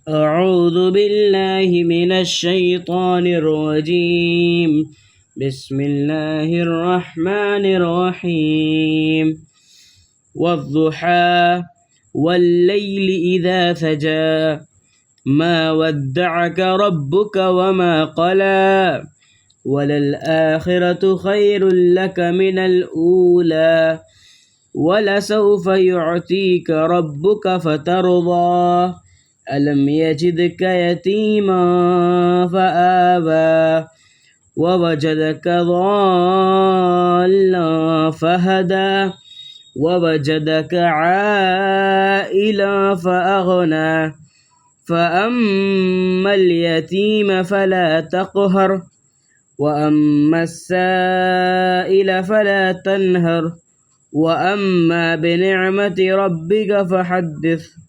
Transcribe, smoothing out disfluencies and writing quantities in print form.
أعوذ بالله من الشيطان الرجيم. بسم الله الرحمن الرحيم. والضحى والليل إذا سجى ما ودعك ربك وما قلى وللآخرة خير لك من الأولى ولسوف يعطيك ربك فترضى ألم يجدك يتيما فآوى ووجدك ضالا فهدى ووجدك عائلا فأغنى فأما اليتيم فلا تقهر وأما السائل فلا تنهر وأما بنعمة ربك فحدث.